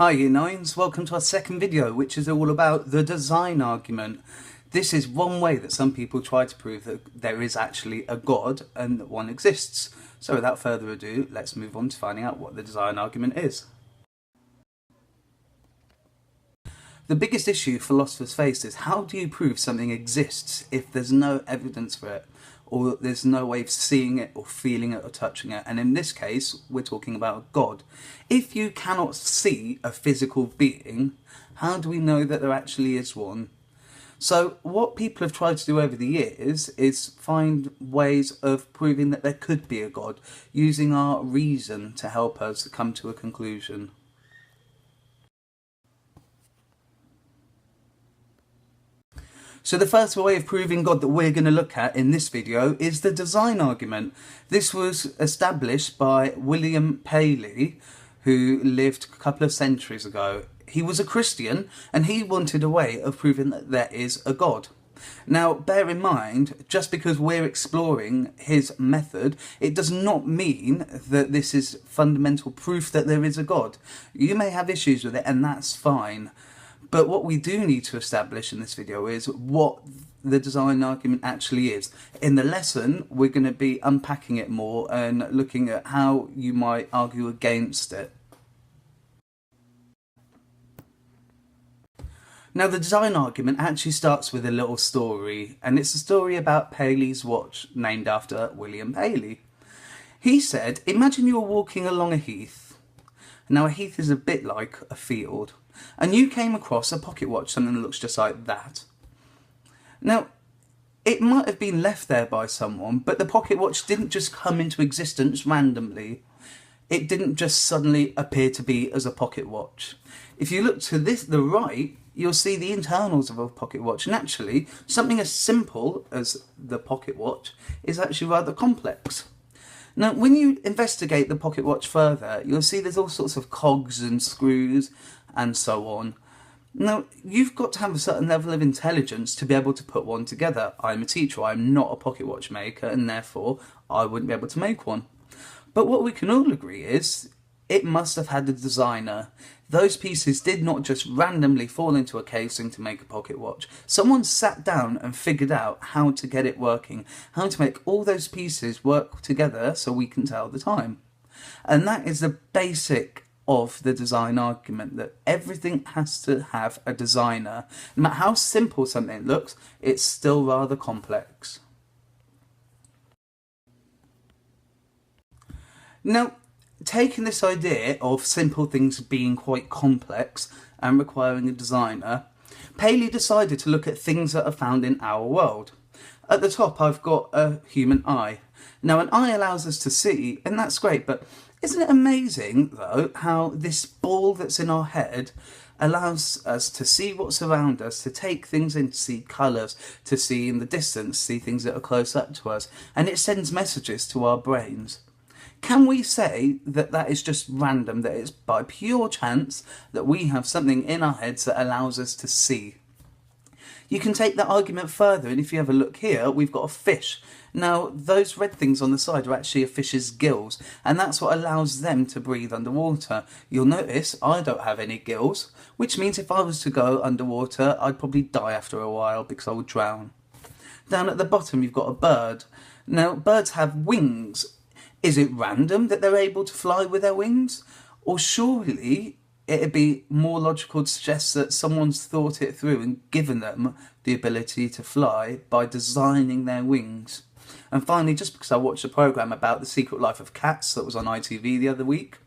Hi Year 9s, welcome to our second video, which is all about the design argument. This is one way that some people try to prove that there is actually a God and that one exists. So without further ado, let's move on to finding out what the design argument is. The biggest issue philosophers face is how do you prove something exists if there's no evidence for it, or there's no way of seeing it or feeling it or touching it? And in this case, we're talking about God. If you cannot see a physical being, how do we know that there actually is one? So what people have tried to do over the years is find ways of proving that there could be a God, using our reason to help us come to a conclusion. So the first way of proving God that we're going to look at in this video is the design argument. This was established by William Paley, who lived a couple of centuries ago. He was a Christian and he wanted a way of proving that there is a God. Now, bear in mind, just because we're exploring his method, it does not mean that this is fundamental proof that there is a God. You may have issues with it and that's fine. But what we do need to establish in this video is what the design argument actually is. In the lesson, we're going to be unpacking it more and looking at how you might argue against it. Now, the design argument actually starts with a little story, and it's a story about Paley's watch, named after William Paley. He said, imagine you were walking along a heath. Now, a heath is a bit like a field. And you came across a pocket watch, something that looks just like that. Now, it might have been left there by someone, but the pocket watch didn't just come into existence randomly. It didn't just suddenly appear to be as a pocket watch. If you look to the right, you'll see the internals of a pocket watch. And actually, something as simple as the pocket watch is actually rather complex. Now, when you investigate the pocket watch further, you'll see there's all sorts of cogs and screws and so on. Now, you've got to have a certain level of intelligence to be able to put one together. I'm a teacher, I'm not a pocket watch maker, and therefore I wouldn't be able to make one. But what we can all agree is it must have had a designer. Those pieces did not just randomly fall into a casing to make a pocket watch. Someone sat down and figured out how to get it working, how to make all those pieces work together so we can tell the time. And that is the basic of the design argument, that everything has to have a designer. No matter how simple something looks, it's still rather complex. Now, taking this idea of simple things being quite complex and requiring a designer, Paley decided to look at things that are found in our world. At the top, I've got a human eye. Now, an eye allows us to see, and that's great, but isn't it amazing, though, how this ball that's in our head allows us to see what's around us, to take things in, to see colours, to see in the distance, see things that are close up to us, and it sends messages to our brains. Can we say that that is just random, that it's by pure chance that we have something in our heads that allows us to see? You can take that argument further, and if you have a look here, we've got a fish. Now, those red things on the side are actually a fish's gills, and that's what allows them to breathe underwater. You'll notice I don't have any gills, which means if I was to go underwater, I'd probably die after a while because I would drown. Down at the bottom, you've got a bird. Now, birds have wings. Is it random that they're able to fly with their wings? Or surely it'd be more logical to suggest that someone's thought it through and given them the ability to fly by designing their wings. And finally, just because I watched a programme about the secret life of cats that was on ITV the other week,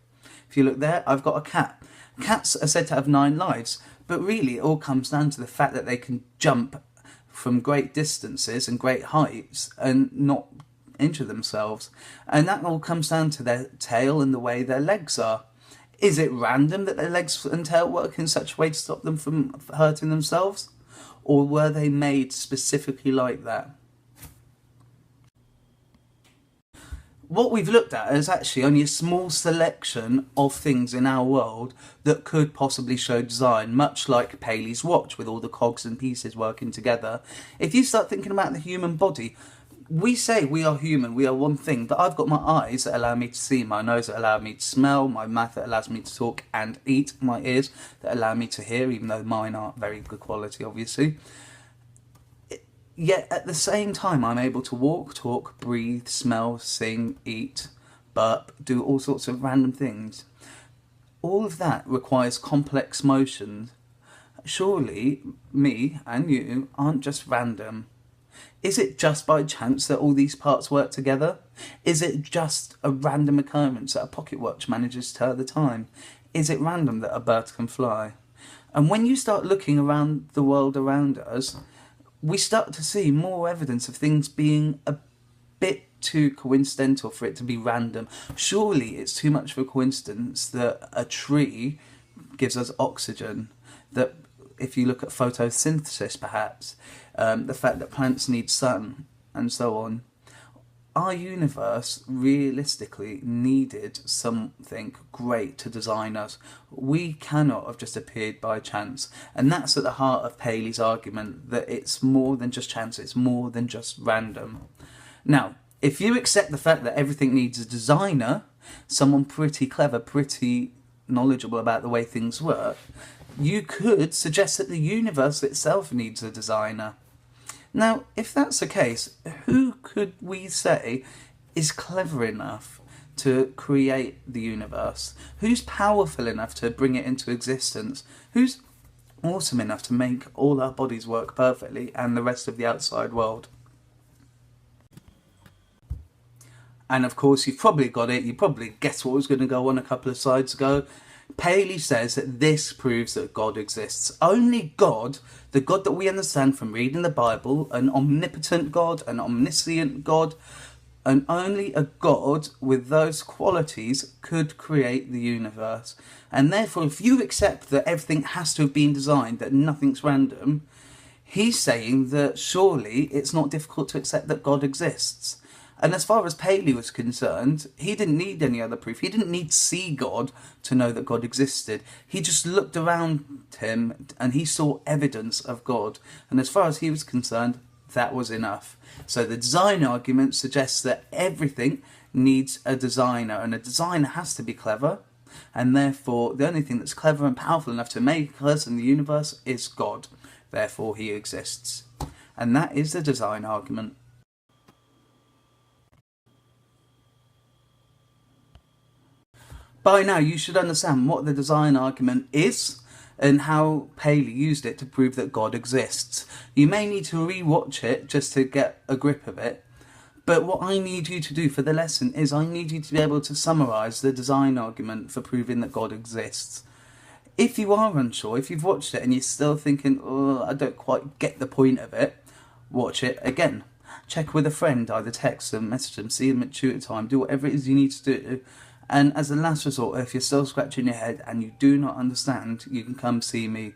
if you look there, I've got a cat. Cats are said to have 9 lives, but really it all comes down to the fact that they can jump from great distances and great heights and not injure themselves. And that all comes down to their tail and the way their legs are. Is it random that their legs and tail work in such a way to stop them from hurting themselves? Or were they made specifically like that? What we've looked at is actually only a small selection of things in our world that could possibly show design, much like Paley's watch with all the cogs and pieces working together. If you start thinking about the human body, We say we are human, we are one thing, but I've got my eyes that allow me to see, my nose that allow me to smell, my mouth that allows me to talk and eat, my ears that allow me to hear, even though mine aren't very good quality, obviously. Yet at the same time, I'm able to walk, talk, breathe, smell, sing, eat, burp, do all sorts of random things. All of that requires complex motions. Surely, me and you aren't just random. Is it just by chance that all these parts work together? Is it just a random occurrence that a pocket watch manages to tell the time? Is it random that a bird can fly? And when you start looking around the world around us, we start to see more evidence of things being a bit too coincidental for it to be random. Surely it's too much of a coincidence that a tree gives us oxygen, that if you look at photosynthesis perhaps, the fact that plants need sun and so on. Our universe realistically needed something great to design us. We cannot have just appeared by chance. And that's at the heart of Paley's argument, that it's more than just chance, it's more than just random. Now, if you accept the fact that everything needs a designer, someone pretty clever, pretty knowledgeable about the way things work, you could suggest that the universe itself needs a designer. Now, if that's the case, who could we say is clever enough to create the universe? Who's powerful enough to bring it into existence? Who's awesome enough to make all our bodies work perfectly and the rest of the outside world? And of course, you've probably got it. You probably guessed what was going to go on a couple of slides ago. Paley says that this proves that God exists. Only God, the God that we understand from reading the Bible, an omnipotent God, an omniscient God, and only a God with those qualities could create the universe. And therefore, if you accept that everything has to have been designed, that nothing's random, he's saying that surely it's not difficult to accept that God exists. And as far as Paley was concerned, he didn't need any other proof. He didn't need to see God to know that God existed. He just looked around him and he saw evidence of God. And as far as he was concerned, that was enough. So the design argument suggests that everything needs a designer, and a designer has to be clever. And therefore, the only thing that's clever and powerful enough to make us in the universe is God. Therefore, he exists. And that is the design argument. By now you should understand what the design argument is and how Paley used it to prove that God exists. You may need to re-watch it just to get a grip of it, but what I need you to do for the lesson is I need you to be able to summarise the design argument for proving that God exists. If you are unsure, if you've watched it and you're still thinking, oh, I don't quite get the point of it, watch it again. Check with a friend, either text them, message them, see them at tutor time, do whatever it is you need to do. And as a last resort, if you're still scratching your head and you do not understand, you can come see me.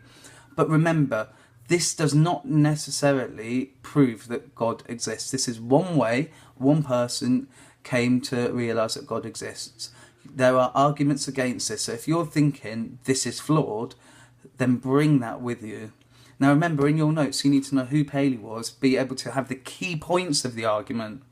But remember, this does not necessarily prove that God exists. This is one way one person came to realise that God exists. There are arguments against this, so if you're thinking this is flawed, then bring that with you. Now remember, in your notes you need to know who Paley was, be able to have the key points of the argument.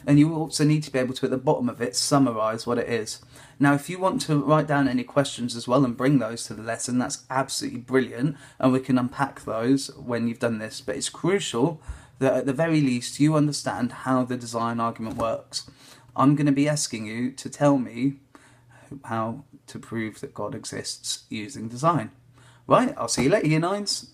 And you also need to be able to, at the bottom of it, summarise what it is. Now, if you want to write down any questions as well and bring those to the lesson, that's absolutely brilliant. And we can unpack those when you've done this. But it's crucial that at the very least you understand how the design argument works. I'm going to be asking you to tell me how to prove that God exists using design. Right, I'll see you later, Year 9s.